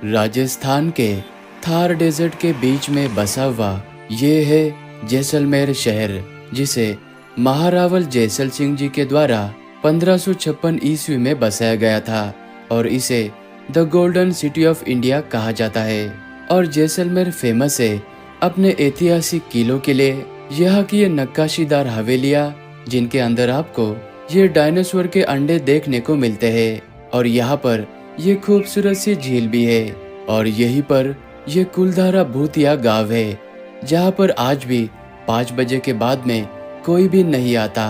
राजस्थान के थार डेजर्ट के बीच में बसा हुआ ये है जैसलमेर शहर, जिसे महारावल जैसल सिंह जी के द्वारा 1556 ईस्वी में बसाया गया था और इसे the golden city of India कहा जाता है। और जैसलमेर फेमस है अपने ऐतिहासिक किलों के लिए। यहाँ की ये नक्काशीदार हवेलियाँ जिनके अंदर आपको ये डायनासोर के अंडे देखने को मिलते हैं, और यहाँ पर ये खूबसूरत सी झील भी है। और यहीं पर ये कुलधारा भूतिया गांव है, जहाँ पर आज भी 5 बजे के बाद में कोई भी नहीं आता।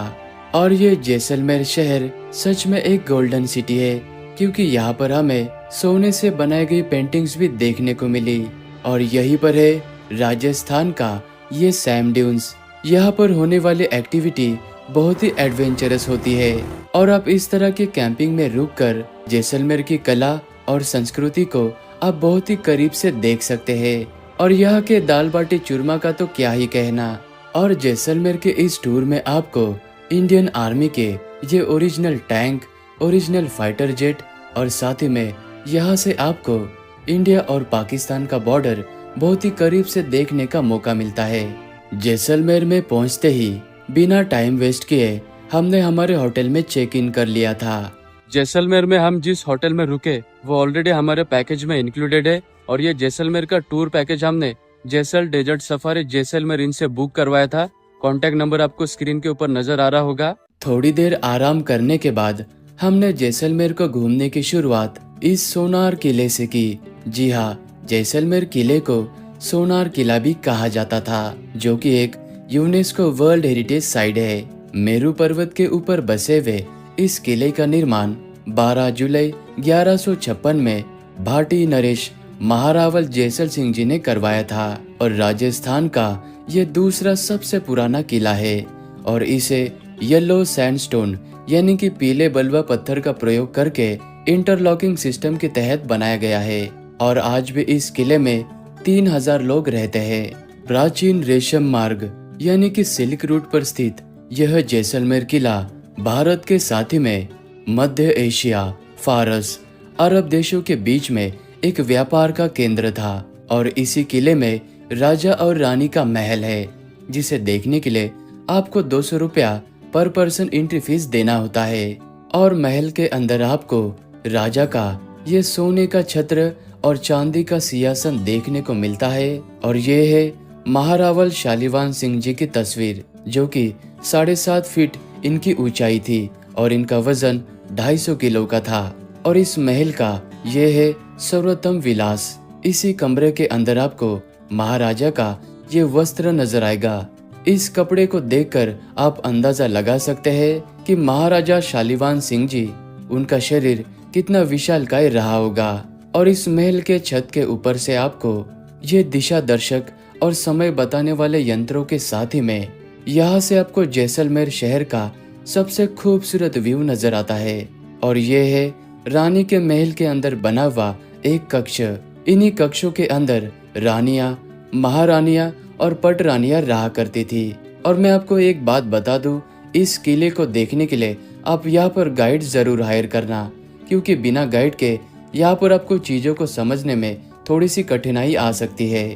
और ये जैसलमेर शहर सच में एक गोल्डन सिटी है, क्योंकि यहाँ पर हमें सोने से बनाई गई पेंटिंग्स भी देखने को मिली। और यहीं पर है राजस्थान का ये सैम ड्यून्स। यहाँ पर होने वाली एक्टिविटी बहुत ही एडवेंचरस होती है, और आप इस तरह की कैंपिंग में रुककर जैसलमेर की कला और संस्कृति को आप बहुत ही करीब से देख सकते हैं। और यहाँ के दाल बाटी चूरमा का तो क्या ही कहना। और जैसलमेर के इस टूर में आपको इंडियन आर्मी के ये original tank, original fighter jet, और साथ ही में यहाँ से आपको इंडिया और पाकिस्तान का बॉर्डर बहुत ही करीब से देखने का मौका मिलता है। जैसलमेर में पहुँचते ही बिना टाइम वेस्ट किए हमने हमारे होटल में चेक इन कर लिया था। जैसलमेर में हम जिस होटल में रुके वो ऑलरेडी हमारे पैकेज में इंक्लूडेड है, और ये जैसलमेर का टूर पैकेज हमने जैसल डेजर्ट सफारी जैसलमेर इनसे बुक करवाया था। कॉन्टेक्ट नंबर आपको स्क्रीन के ऊपर नजर आ रहा होगा। थोड़ी देर आराम करने के बाद हमने जैसलमेर को घूमने की शुरुआत इस सोनार किले से की। जी हाँ, जैसलमेर किले को सोनार किला भी कहा जाता था, जो कि एक यूनेस्को वर्ल्ड हेरिटेज साइट है। मेरू पर्वत के ऊपर बसे हुए इस किले का निर्माण 12 जुलाई 1156 में भाटी नरेश महारावल जैसल सिंह जी ने करवाया था, और राजस्थान का ये दूसरा सबसे पुराना किला है। और इसे येलो सैंडस्टोन यानी कि पीले बलुआ पत्थर का प्रयोग करके इंटरलॉकिंग सिस्टम के तहत बनाया गया है। और आज भी इस किले में 3000 लोग रहते हैं। प्राचीन रेशम मार्ग यानी कि सिल्क रूट पर स्थित यह जैसलमेर किला भारत के साथ ही में मध्य एशिया, फारस, अरब देशों के बीच में एक व्यापार का केंद्र था। और इसी किले में राजा और रानी का महल है, जिसे देखने के लिए आपको 200 रुपया पर पर्सन एंट्री फीस देना होता है। और महल के अंदर आपको राजा का ये सोने का छत्र और चांदी का सिंहासन देखने को मिलता है। और ये है महारावल शालीवान सिंह जी की तस्वीर, जो कि 7.5 फीट इनकी ऊंचाई थी और इनका वजन 250 किलो का था। और इस महल का ये है सर्वोत्तम विलास। इसी कमरे के अंदर आपको महाराजा का ये वस्त्र नजर आएगा। इस कपड़े को देखकर आप अंदाजा लगा सकते हैं कि महाराजा शालीवान सिंह जी, उनका शरीर कितना विशालकाय रहा होगा। और इस महल के छत के ऊपर से आपको ये दिशा दर्शक और समय बताने वाले यंत्रों के साथ ही में यहाँ से आपको जैसलमेर शहर का सबसे खूबसूरत व्यू नजर आता है। और ये है रानी के महल के अंदर बना हुआ एक कक्ष। इन्हीं कक्षों के अंदर रानियां, महारानियां और पटरानियां रहा करती थी। और मैं आपको एक बात बता दूं, इस किले को देखने के लिए आप यहाँ पर गाइड जरूर हायर करना, क्योंकि बिना गाइड के यहाँ पर आपको चीजों को समझने में थोड़ी सी कठिनाई आ सकती है।